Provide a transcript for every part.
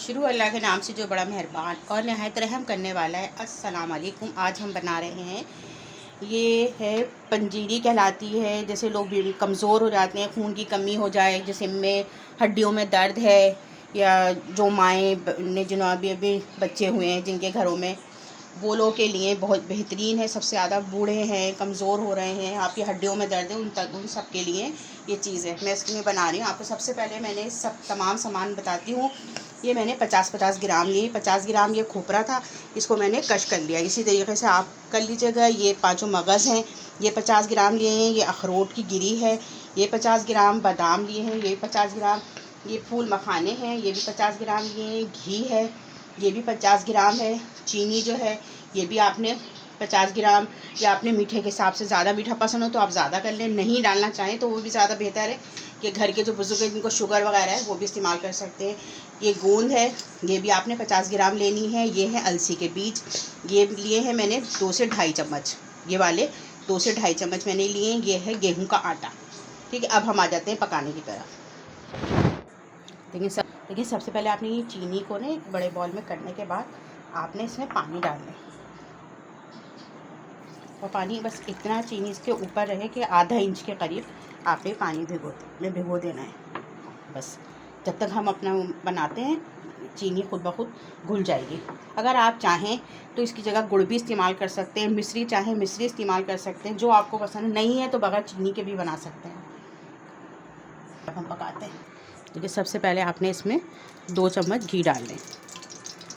शुरू अल्लाह के नाम से जो बड़ा मेहरबान और नहायत रहम करने वाला है। अस्सलाम वालेकुम। आज हम बना रहे हैं, ये है पंजीरी कहलाती है। जैसे लोग कमज़ोर हो जाते हैं, खून की कमी हो जाए, जैसे में हड्डियों में दर्द है, या जो माएँ ने जिन्होंने अभी बच्चे हुए हैं जिनके घरों में, वो लोग के लिए बहुत बेहतरीन है। सबसे ज़्यादा बूढ़े हैं, कमज़ोर हो रहे हैं, आपकी हड्डियों में दर्द है, उन सब के लिए ये चीज़ है। मैं इसमें बना रही हूँ। आपको सबसे पहले मैंने सब तमाम सामान बताती हूँ। ये मैंने 50-50 ग्राम लिए। 50 ग्राम ये खोपरा था, इसको मैंने कश कर लिया। इसी तरीके से आप कर लीजिएगा। ये 5 मगज़ हैं, ये 50 ग्राम लिए हैं। ये अखरोट की गिरी है, ये 50 ग्राम। बादाम लिए हैं, ये 50 ग्राम। ये फूल मखाने हैं, ये भी 50 ग्राम लिए हैं। घी है, ये भी 50 ग्राम है। चीनी जो है ये भी आपने 50 ग्राम, या आपने मीठे के हिसाब से ज़्यादा मीठा पसंद हो तो आप ज़्यादा कर लें, नहीं डालना चाहें तो वो भी ज़्यादा बेहतर है कि घर के जो बुज़ुर्ग हैं जिनको शुगर वगैरह है वो भी इस्तेमाल कर सकते हैं। ये गोंद है, ये भी आपने 50 ग्राम लेनी है। ये है अलसी के बीज, ये लिए हैं मैंने 2 से ढाई चम्मच, ये वाले 2 से ढाई चम्मच मैंने लिए हैं। ये है गेहूँ का आटा। ठीक है, अब हम आ जाते हैं पकाने की तरफ। देखिए सबसे पहले आपने ये चीनी को ना एक बड़े बॉल में करने के बाद आपने इसमें पानी डालना है, और पानी बस इतना चीनी इसके ऊपर रहे कि आधा इंच के करीब आपने पानी भिगो देना है। बस जब तक हम अपना बनाते हैं चीनी खुद ब खुद घुल जाएगी। अगर आप चाहें तो इसकी जगह गुड़ भी इस्तेमाल कर सकते हैं, मिश्री चाहें मिश्री इस्तेमाल कर सकते हैं, जो आपको पसंद नहीं है तो बगैर चीनी के भी बना सकते हैं। अब हम पकाते हैं। देखिए सबसे पहले आपने इसमें 2 चम्मच घी डाल लें।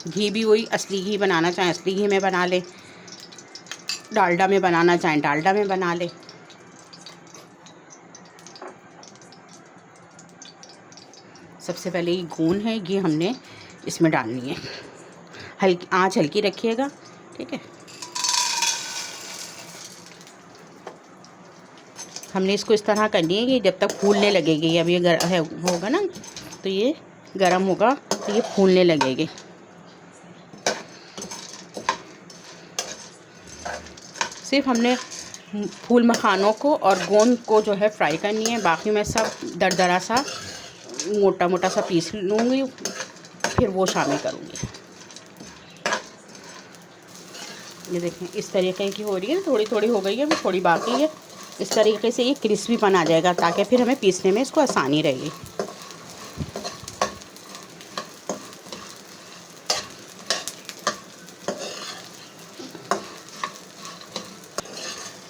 घी भी वही असली घी बनाना चाहें असली घी में बना लें, डालडा में बनाना चाहें डालडा में बना लें। सबसे पहले ये गोंद है, ये हमने इसमें डालनी है। हल्की आंच हल्की रखिएगा, ठीक है। हमने इसको इस तरह करनी है कि जब तक फूलने लगेगी। अब ये होगा ना तो ये गर्म होगा तो ये फूलने लगेगी। सिर्फ हमने फूल मखानों को और गोंद को जो है फ्राई करनी है, बाकी मैं सब दरदरा सा मोटा मोटा सा पीस लूँगी, फिर वो शामिल करूँगी। ये देखें इस तरीके की हो रही है, थोड़ी थोड़ी हो गई है, अभी थोड़ी बाकी है। इस तरीके से ये क्रिस्पीपन आ जाएगा ताकि फिर हमें पीसने में इसको आसानी रहेगी।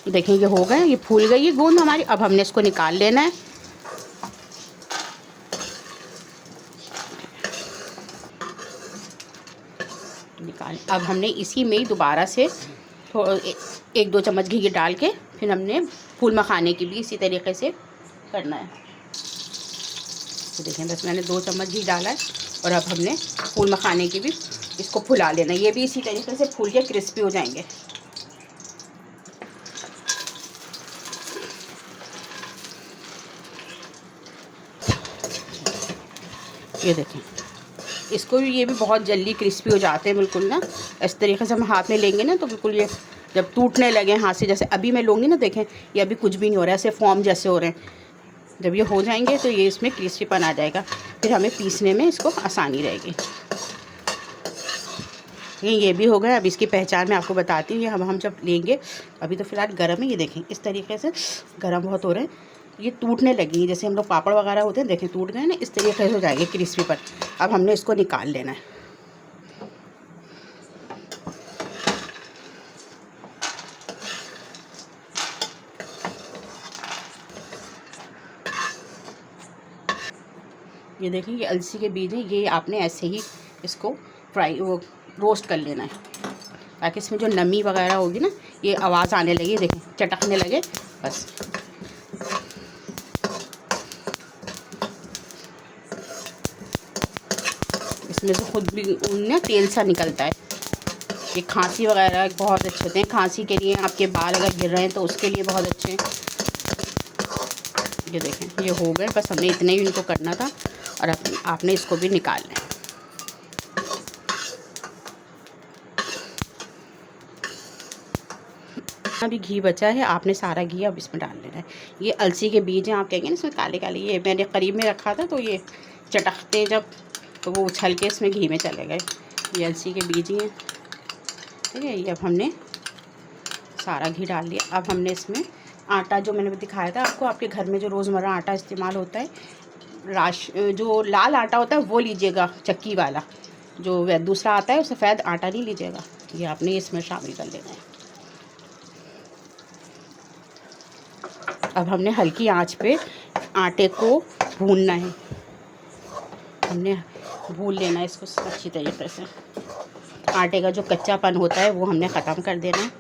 देखें ये हो गए, ये फूल गई है गोंद हमारी। अब हमने इसको निकाल लेना है। अब हमने इसी में ही दोबारा से 1-2 चम्मच घी डाल के फिर हमने फूल मखाने की भी इसी तरीके से करना है। तो देखें बस मैंने 2 चम्मच घी डाला है, और अब हमने फूल मखाने की भी इसको फुला लेना है। ये भी इसी तरीके से फूल के क्रिस्पी हो जाएंगे। ये देखें इसको भी, ये भी बहुत जल्दी क्रिस्पी हो जाते हैं बिल्कुल ना। इस तरीके से हम हाथ में लेंगे ना तो बिल्कुल ये जब टूटने लगे हाथ से, जैसे अभी मैं लूँगी ना, देखें ये अभी कुछ भी नहीं हो रहा है, ऐसे फॉर्म जैसे हो रहे हैं। जब ये हो जाएंगे तो ये इसमें क्रिस्पीपन आ जाएगा, फिर हमें पीसने में इसको आसानी रहेगी। ये भी हो गया। अब इसकी पहचान मैं आपको बताती हूँ। हम जब लेंगे, अभी तो फ़िलहाल गर्म है, ये देखें इस तरीके से गर्म बहुत हो रहे हैं, ये टूटने लगी। जैसे हम लोग पापड़ वगैरह होते हैं, देखें टूट गए ना, इस तरीके से हो जाएगी क्रिस्पी पर। अब हमने इसको निकाल लेना है। ये देखिए ये अलसी के बीज हैं, ये आपने ऐसे ही इसको रोस्ट कर लेना है ताकि इसमें जो नमी वगैरह होगी ना, ये आवाज़ आने लगी, देखें चटकने लगे बस। इसमें से खुद भी उनमें तेल सा निकलता है। ये खांसी वगैरह बहुत अच्छे होते हैं, खांसी के लिए, आपके बाल अगर गिर रहे हैं तो उसके लिए बहुत अच्छे हैं। ये देखें ये हो गए, बस हमने इतने ही इनको करना था, और आपने इसको भी निकालना है। अभी घी बचा है, आपने सारा घी अब इसमें डाल लेना है। ये अलसी के बीज हैं, आप कहेंगे ना इसमें काले काले, ये मैंने करीब में रखा था तो ये चटकते जब तो वो उछल के इसमें घी में चले गए। ये अलसी के बीज ही हैं, ठीक है। ये अब हमने सारा घी डाल दिया। अब हमने इसमें आटा, जो मैंने दिखाया था आपको, आपके घर में जो रोज़मर्रा आटा इस्तेमाल होता है, जो लाल आटा होता है वो लीजिएगा, चक्की वाला। जो दूसरा आता है सफ़ेद आटा नहीं लीजिएगा। ये आपने इसमें शामिल कर लेना है। अब हमने हल्की आंच पे आटे को भूनना है। हमने भून लेना है इसको अच्छी तरीके से। आटे का जो कच्चापन होता है वो हमने ख़त्म कर देना है।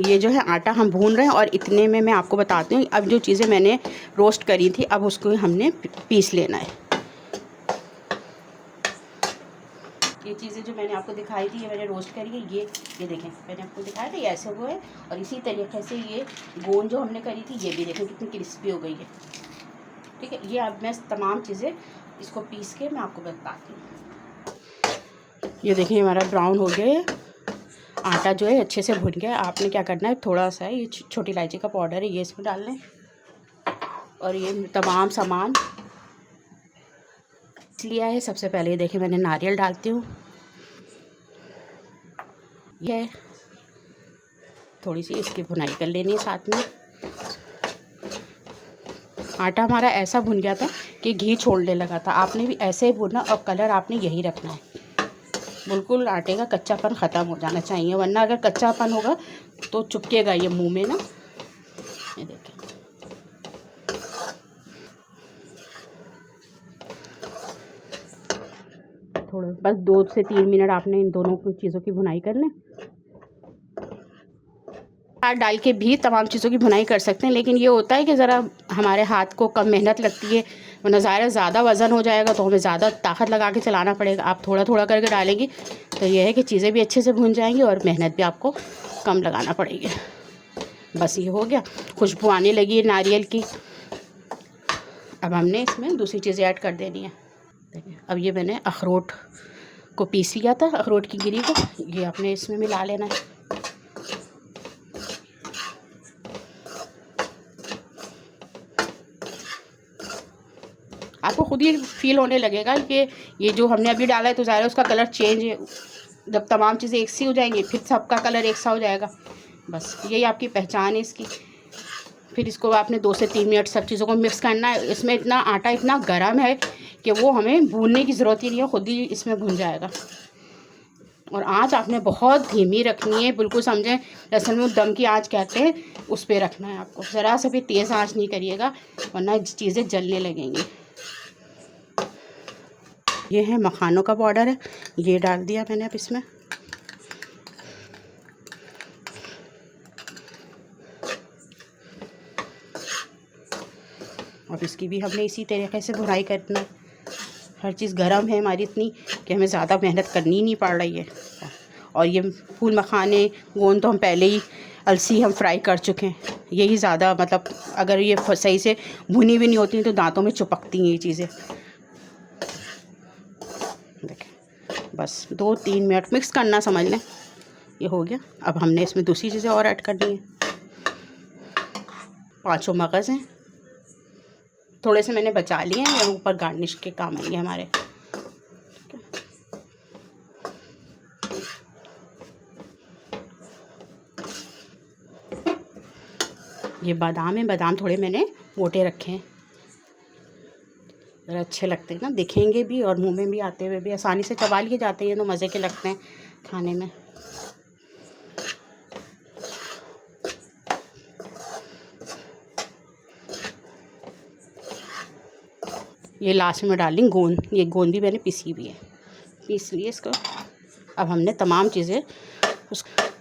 ये जो है आटा हम भून रहे हैं, और इतने में मैं आपको बताती हूँ, अब जो चीज़ें मैंने रोस्ट करी थी अब उसको हमने पीस लेना है। ये चीज़ें जो मैंने आपको दिखाई थी, ये मैंने रोस्ट करी है। ये देखें, मैंने आपको दिखाया था, ये ऐसे हुए है। और इसी तरीके से ये गोंद जो हमने करी थी, ये भी देखें कितनी क्रिस्पी हो गई है, ठीक है। ये अब मैं तमाम चीज़ें इसको पीस के मैं आपको बताती हूँ। ये देखिए हमारा ब्राउन हो गया है, आटा जो है अच्छे से भुन गया। आपने क्या करना है, थोड़ा सा ये छोटी इलायची का पाउडर है, ये इसमें डाल लें। और ये तमाम सामान लिया है। सबसे पहले ये देखिए मैंने नारियल डालती हूँ, ये थोड़ी सी इसकी भुनाई कर लेनी है साथ में। आटा हमारा ऐसा भुन गया था कि घी छोड़ने लगा था। आपने भी ऐसे ही भुनना, और कलर आपने यही रखना है। बिल्कुल आटे का कच्चापन ख़त्म हो जाना चाहिए, वरना अगर कच्चापन होगा तो चुपकेगा ये मुंह में ना। ये देखिए, थोड़ा बस 2 से 3 मिनट आपने इन दोनों की चीज़ों की भुनाई कर लें। हाथ डाल के भी तमाम चीज़ों की भुनाई कर सकते हैं, लेकिन ये होता है कि ज़रा हमारे हाथ को कम मेहनत लगती है, वरना ज़्यादा वज़न हो जाएगा तो हमें ज़्यादा ताकत लगा के चलाना पड़ेगा। आप थोड़ा थोड़ा करके डालेंगी तो ये है कि चीज़ें भी अच्छे से भुन जाएंगी और मेहनत भी आपको कम लगाना पड़ेगी। बस ये हो गया, खुशबू आने लगी है नारियल की। अब हमने इसमें दूसरी चीज़ें ऐड कर देनी है। देखिए, अब ये मैंने अखरोट को पीस लिया था, अखरोट की गिरी को, ये आपने इसमें मिला लेना है। आपको खुद ही फील होने लगेगा कि ये जो हमने अभी डाला है तो ज़ाहिर है उसका कलर चेंज है। जब तमाम चीज़ें एक सी हो जाएंगी फिर सबका कलर एक सा हो जाएगा। बस यही आपकी पहचान है इसकी। फिर इसको आपने 2 से 3 मिनट सब चीज़ों को मिक्स करना है। इसमें इतना आटा इतना गर्म है कि वो हमें भूनने की ज़रूरत ही नहीं है, खुद ही इसमें भुन जाएगा। और आँच आपने बहुत धीमी रखनी है, बिल्कुल समझें असल में दम की आँच कहते हैं, उस पर रखना है आपको। ज़रा सा भी तेज़ आँच नहीं करिएगा वरना चीज़ें जलने लगेंगी। ये है मखानों का पाउडर है, ये डाल दिया मैंने अब इसमें। अब इसकी भी हमने इसी तरीके से भुनाई करना है। हर चीज़ गरम है हमारी इतनी कि हमें ज़्यादा मेहनत करनी नहीं पड़ रही है। और ये फूल मखाने गोंद तो हम पहले ही अलसी हम फ्राई कर चुके हैं। यही ज़्यादा मतलब अगर ये सही से भुनी भी नहीं होती तो दांतों में चिपकती हैं ये चीज़ें। देखें, बस 2-3 मिनट मिक्स करना, समझ लें ये हो गया। अब हमने इसमें दूसरी चीज़ें और ऐड करनी है। 5 मगज़ हैं, थोड़े से मैंने बचा लिए हैं, ये ऊपर गार्निश के काम आएंगे हमारे। ये बादाम है, बादाम थोड़े मैंने मोटे रखे हैं, ज़रा अच्छे लगते हैं ना, दिखेंगे भी और मुंह में भी आते हुए भी आसानी से चबा लिए जाते हैं, तो मज़े के लगते हैं खाने में। ये लास्ट में डाल ली गोंद, ये गोंद भी मैंने पीसी भी है, पीस लिए इसको। अब हमने तमाम चीज़ें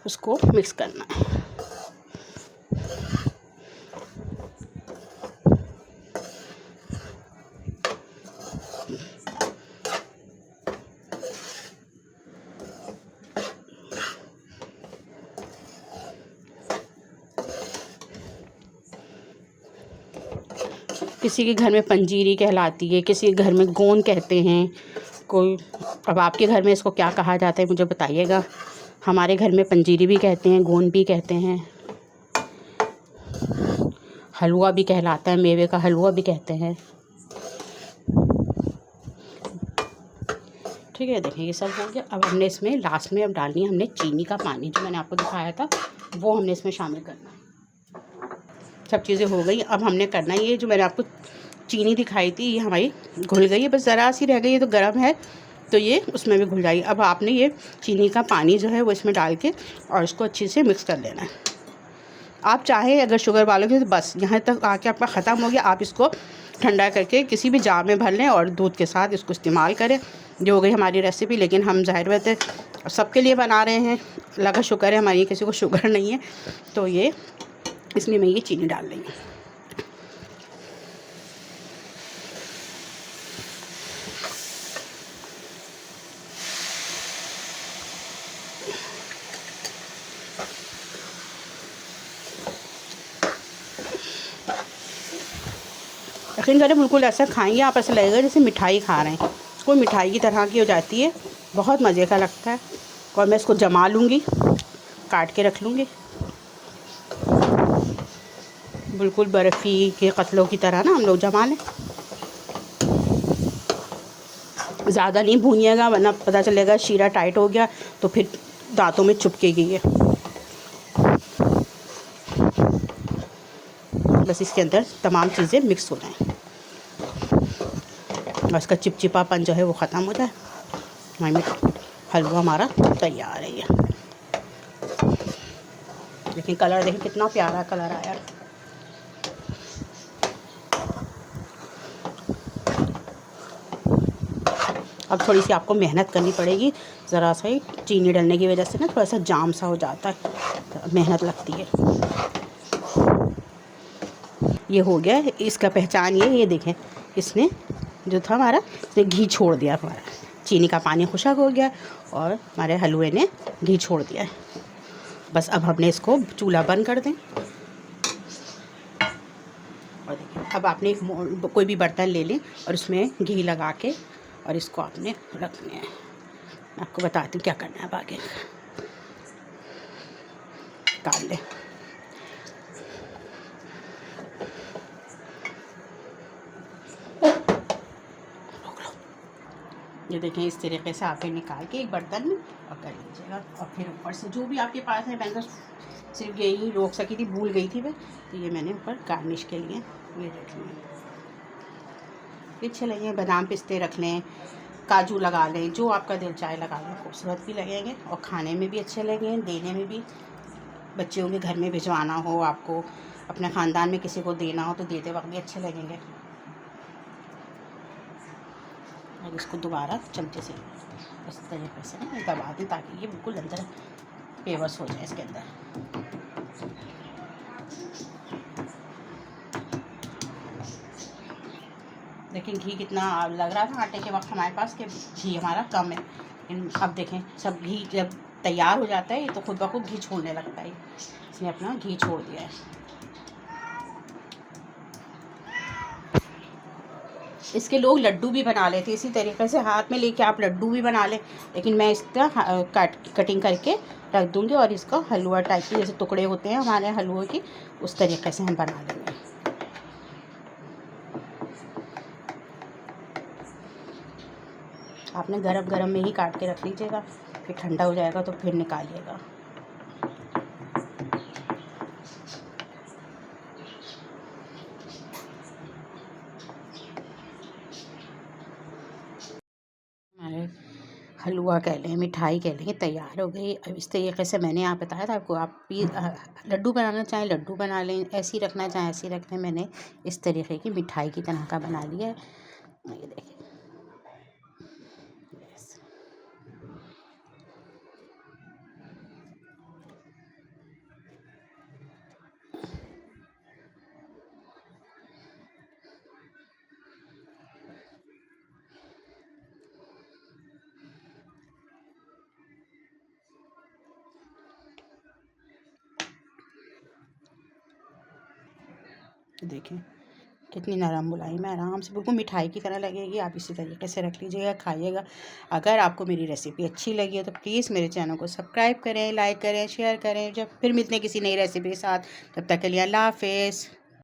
उसको मिक्स करना है। किसी के घर में पंजीरी कहलाती है, किसी के घर में गोंद कहते हैं कोई। अब आपके घर में इसको क्या कहा जाता है मुझे बताइएगा। हमारे घर में पंजीरी भी कहते हैं, गोंद भी कहते हैं, हलवा भी कहलाता है, मेवे का हलवा भी कहते हैं। ठीक है, देखें ये सब हो गया। अब हमने इसमें लास्ट में अब डालनी है हमने चीनी का पानी, जो मैंने आपको दिखाया था वो हमने इसमें शामिल करना है। सब चीज़ें हो गई। अब हमने करना है ये जो मैंने आपको चीनी दिखाई थी, ये हमारी घुल गई है, बस ज़रा सी रह गई है, तो गर्म है तो ये उसमें भी घुल जाएगी। अब आपने ये चीनी का पानी जो है वो इसमें डाल के और इसको अच्छे से मिक्स कर लेना है। आप चाहें अगर शुगर वालोगे तो बस यहाँ तक आके आपका ख़त्म हो गया, आप इसको ठंडा करके किसी भी जार में भर लें और दूध के साथ इसको इस्तेमाल करें। जो हो गई हमारी रेसिपी, लेकिन हम ज़ाहिर बात है सबके लिए बना रहे हैं, लगा शुक्र है हमारी किसी को शुगर नहीं है, तो ये इसलिए मैं ये चीनी डाल रही हूँ। यकीन करें बिल्कुल ऐसा खाएंगे आप, ऐसा लगेगा जैसे मिठाई खा रहे हैं, कोई मिठाई की तरह की हो जाती है, बहुत मज़े का लगता है। और मैं इसको जमा लूँगी, काट के रख लूँगी, बिल्कुल बर्फ़ी के कतलों की तरह ना हम लोग जमा लें। ज़्यादा नहीं भूनिएगा वरना पता चलेगा शीरा टाइट हो गया तो फिर दांतों में चुपकेगी ये। बस इसके अंदर तमाम चीज़ें मिक्स हो जाएं और इसका चिपचिपापन जो है वो ख़त्म हो जाए। हमारा हलवा हमारा तैयार है ये। लेकिन कलर देखिए कितना प्यारा कलर आया। अब थोड़ी सी आपको मेहनत करनी पड़ेगी, ज़रा सा ही चीनी डालने की वजह से ना थोड़ा सा जाम सा हो जाता है, तो मेहनत लगती है। ये हो गया, इसका पहचान ये देखें, इसने जो था हमारा इसने घी छोड़ दिया, हमारा चीनी का पानी खुशक हो गया और हमारे हलवे ने घी छोड़ दिया है। बस अब हमने इसको चूल्हा बंद कर दें। और देखिए अब आपने एक कोई भी बर्तन ले लें और उसमें घी लगा के और इसको आपने रखना है। मैं आपको बताती हूँ क्या करना है। अब आगे डाल लें। ये देखें इस तरीके से आपने निकाल के एक बर्तन में और कर लीजिएगा। और फिर ऊपर से जो भी आपके पास है, मैंने सिर्फ यही रोक सकी थी, भूल गई थी मैं, तो ये मैंने ऊपर गार्निश के लिए ये रख लिए। अच्छे लगेंगे, बादाम पिस्ते रख लें, काजू लगा लें, जो आपका दिल चाहे लगा लें, खूबसूरत भी लगेंगे और खाने में भी अच्छे लगेंगे, देने में भी। बच्चों के घर में भिजवाना हो, आपको अपने ख़ानदान में किसी को देना हो तो देते वक्त भी अच्छे लगेंगे। और इसको दोबारा चमचे से इस तरीके से ना दबा दें ताकि ये बिल्कुल अंदर पेवर्स हो जाए इसके अंदर। लेकिन घी कितना लग रहा था आटे के वक्त हमारे पास कि घी हमारा कम है, लेकिन अब देखें सब घी जब तैयार हो जाता है तो खुद ब खुद घी छोड़ने लगता है, इसने अपना घी छोड़ दिया है। इसके लोग लड्डू भी बना लेते इसी तरीके से, हाथ में लेके आप लड्डू भी बना लें, लेकिन मैं इसका कटिंग करके रख दूँगी और इसका हलवा टाइप के जैसे टुकड़े होते हैं हमारे हलवे की, उस तरीके से हम बना लेंगे। आपने गरम गरम में ही काट के रख लीजिएगा, फिर ठंडा हो जाएगा तो फिर निकालिएगा। हमारे हलवा कह लें, मिठाई कह लें, तैयार हो गई। अब इस तरीके से मैंने यहाँ बताया था आपको, आप भी लड्डू बनाना चाहें लड्डू बना लें, ऐसी रखना चाहें ऐसी रख लें। मैंने इस तरीके की मिठाई की तरह का बना लिया है, ये देखिए। देखें कितनी नरम मुलायम है, आराम से बिल्कुल मिठाई की तरह लगेगी। आप इसी तरीके से रख लीजिएगा, खाइएगा। अगर आपको मेरी रेसिपी अच्छी लगी है तो प्लीज़ मेरे चैनल को सब्सक्राइब करें, लाइक करें, शेयर करें। जब फिर मिलते हैं किसी नई रेसिपी के साथ, तब तक के लिए अल्लाह हाफ़िज़।